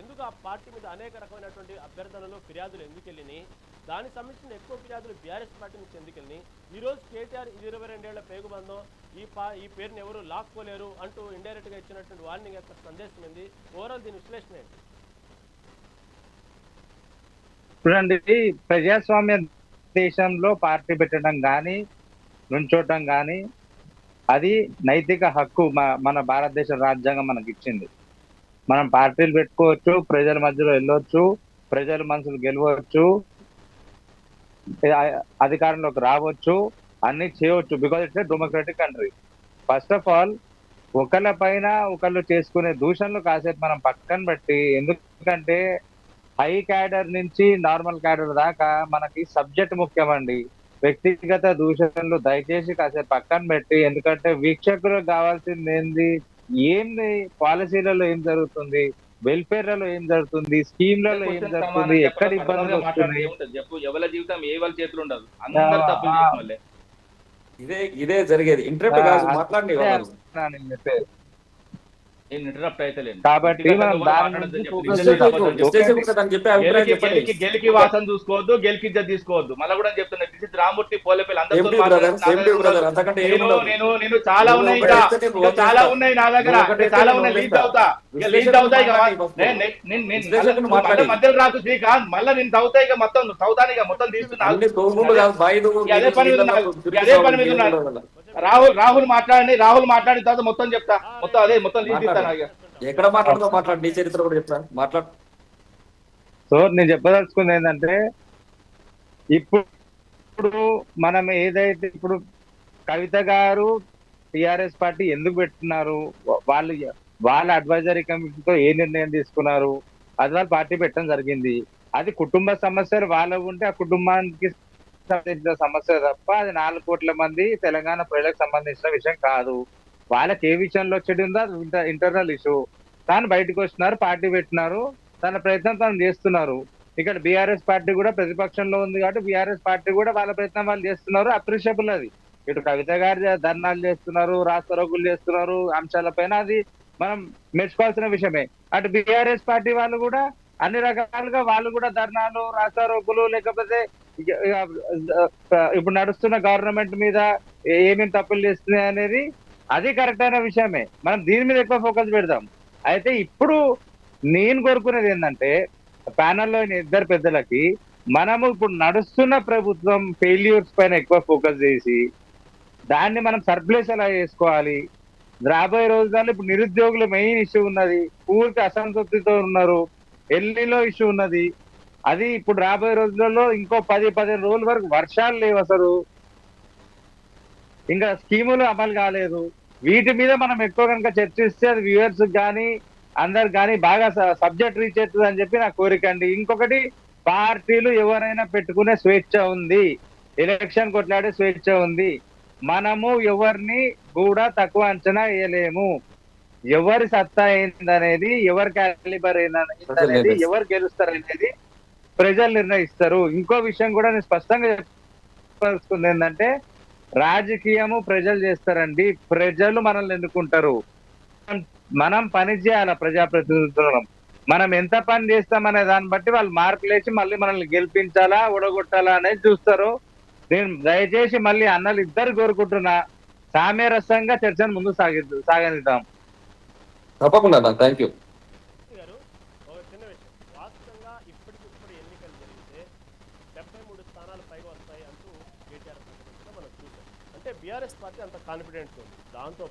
ఎందుకు ఆ పార్టీ మీద అనేక రకమైనటువంటి అభ్యర్థనలు ఫిర్యాదులు ఎందుకు వెళ్ళినాయి, దానికి సంబంధించిన ఎక్కువ ఫిర్యాదులు బీఆర్ఎస్ పార్టీ నుంచి ఎందుకు వెళ్ళినాయి, ఈరోజు కేటీఆర్ ఇది 22 ఏళ్ల పేగుబంధం ఈ పేరుని ఎవరు లాక్కోలేరు అంటూ ఇండైరెక్ట్గా ఇచ్చినటువంటి వార్నింగ్ యొక్క సందేశం ఏంది, ఓవరాల్ దీని విశ్లేషణ ఏంటి? చూడండి, ప్రజాస్వామ్య దేశంలో పార్టీ పెట్టడం కానీ నుంచోటం కానీ అది నైతిక హక్కు. మన భారతదేశ రాజ్యాంగం మనకి ఇచ్చింది. మనం పార్టీలు పెట్టుకోవచ్చు, ప్రజల మధ్యలో వెళ్ళొచ్చు, ప్రజల మనసులు గెలవచ్చు, అధికారంలోకి రావచ్చు, అన్ని చేయవచ్చు. Because it's a democratic country. First of all ఒకళ్ళ పైన ఒకళ్ళు చేసుకునే దూషణలు కాసేపు మనం పక్కన పెట్టి, ఎందుకంటే హై క్యాడర్ నుంచి నార్మల్ క్యాడర్ దాకా మనకి సబ్జెక్ట్ ముఖ్యమండి. వ్యక్తిగత దూషణలు దయచేసి కాసేపు పక్కన పెట్టి, ఎందుకంటే వీక్షకులకు కావాల్సింది ఏంది పాలసీలలో ఏం జరుగుతుంది, వెల్ఫేర్లలో ఏం జరుగుతుంది, స్కీమ్లలో ఏం జరుగుతుంది, ఎక్కడ ఇబ్బందులు వస్తుంది. చెప్పు, ఎవరి జీవితం ఏ వాళ్ళ చేతులు ఉండదు, అందరు తప్పులు చేసిన వాళ్ళే. ఇదే జరిగేది. ఇంటరప్ట్ కాదు, మాట్లాడండి. కాబట్టి గెలికి వాసన చూసుకోవద్దు, గెలికి తీసుకోవద్దు. మళ్ళీ కూడా చెప్తున్నా, రామూర్తి పోలేపల్లి అందరూ నేను చాలా ఉన్నాయి, చాలా ఉన్నాయి నా దగ్గర, చాలా ఉన్నాయి. లీడ్ అవుతా మధ్యలో రాకు శ్రీకాంత్, మళ్ళీ నేను తవ్వుతా, ఇక మొత్తం తవ్వుతాను, ఇక మొత్తం తీసుకున్నాను. అదే పని మీద ఉన్నాను. రాహుల్ మాట్లాడిన తర్వాత మొత్తం చెప్తా, మొత్తం అదే మొత్తం లీడ్ ఇస్తాను. ఎక్కడ మాట్లాడుతూ మాట్లాడు, నీ చరిత్ర కూడా చెప్తా, మాట్లాడు. సో నేను చెప్పదలుచుకుంది ఏంటంటే, ఇప్పుడు మనం ఏదైతే ఇప్పుడు కవిత గారు టిఆర్ఎస్ పార్టీ ఎందుకు పెట్టుకున్నారు, వాళ్ళ అడ్వైజరీ కమిటీతో ఏ నిర్ణయం తీసుకున్నారు, అది వాళ్ళ పార్టీ పెట్టడం జరిగింది. అది కుటుంబ సమస్యలు వాళ్ళకు ఉంటే ఆ కుటుంబానికి సంబంధించిన సమస్య తప్ప అది 4 కోట్ల మంది తెలంగాణ ప్రజలకు సంబంధించిన విషయం కాదు. వాళ్ళకి ఏ విషయంలో చెడు ఉందో అది ఇంటర్నల్ ఇష్యూ. తాను బయటకు వస్తున్నారు, పార్టీ పెట్టినారు, తన ప్రయత్నం తాను చేస్తున్నారు. ఇక్కడ బీఆర్ఎస్ పార్టీ కూడా ప్రతిపక్షంలో ఉంది కాబట్టి బీఆర్ఎస్ పార్టీ కూడా వాళ్ళ ప్రయత్నం వాళ్ళు చేస్తున్నారు, అప్రిషియబుల్. అది ఇటు కవిత గారు ధర్నాలు చేస్తున్నారు, రాస్తారోకులు చేస్తున్నారు, అంశాలపైన అది మనం మెచ్చుకోవాల్సిన విషయమే. అటు బీఆర్ఎస్ పార్టీ వాళ్ళు కూడా అన్ని రకాలుగా వాళ్ళు కూడా ధర్నాలు, రాస్తారోకులు, లేకపోతే ఇప్పుడు నడుస్తున్న గవర్నమెంట్ మీద ఏమేమి తప్పులు చేస్తున్నాయి అనేది అది కరెక్ట్ అయిన విషయమే. మనం దీని మీద ఎక్కువ ఫోకస్ పెడదాం. అయితే ఇప్పుడు నేను కోరుకునేది ఏంటంటే, ప్యానల్లో ఇద్దరు పెద్దలకి మనము ఇప్పుడు నడుస్తున్న ప్రభుత్వం ఫెయిల్యూర్స్ పైన ఎక్కువ ఫోకస్ చేసి దాన్ని మనం సర్ప్లేస్ ఎలా చేసుకోవాలి. రాబోయే రోజుల్లో ఇప్పుడు నిరుద్యోగుల మెయిన్ ఇష్యూ ఉన్నది, పూర్తి అసంతృప్తితో ఉన్నారు, ఎల్లీలో ఇష్యూ ఉన్నది. అది ఇప్పుడు రాబోయే రోజులలో ఇంకో 10-15 రోజుల వరకు వర్షాలు లేవు, అసలు ఇంకా స్కీములు అమలు కాలేదు. వీటి మీద మనం ఎక్కువ కనుక చర్చిస్తే అది వ్యూవర్స్ కానీ అందరు కానీ బాగా సబ్జెక్ట్ రీచ్ అవుతుంది అని చెప్పి నా కోరిక అండి. ఇంకొకటి, పార్టీలు ఎవరైనా పెట్టుకునే స్వేచ్ఛ ఉంది, ఎలక్షన్ కొట్లాడే స్వేచ్ఛ ఉంది. మనము ఎవరిని కూడా తక్కువ అంచనా వేయలేము. ఎవరి సత్తా ఏందనేది, ఎవరి క్యాలిబర్ ఏందనేది, ఎవరు గెలుస్తారనేది ప్రజలు నిర్ణయిస్తారు. ఇంకో విషయం కూడా నేను స్పష్టంగా చెప్పాల్సింది ఏంటంటే, రాజకీయము ప్రజలు చేస్తారండి, ప్రజలు మనల్ని ఎన్నుకుంటారు. మనం పని చేయాల, ప్రజాప్రతినిధులను మనం ఎంత పని చేస్తామనే దాన్ని బట్టి వాళ్ళు మార్కులు వేసి మళ్ళీ మనల్ని గెలిపించాలా ఓడగొట్టాలా అనేది చూస్తారు. నేను దయచేసి మళ్ళీ అన్నలు ఇద్దరు కోరుకుంటున్నా, సామ్యరసంగా చర్చను ముందు సాగనిద్దాం. తప్పకుండా, థ్యాంక్ యూ. చిన్న విషయం, వాస్తవంగా ఇప్పటికిప్పుడు ఎన్నికలు జరిగితే 73 స్థానాలు పైగా వస్తాయి అంటూ కేటీఆర్ మనం చూసాం. అంటే బీఆర్ఎస్ పార్టీ అంత కాన్ఫిడెంట్ ఉంది. దాంతో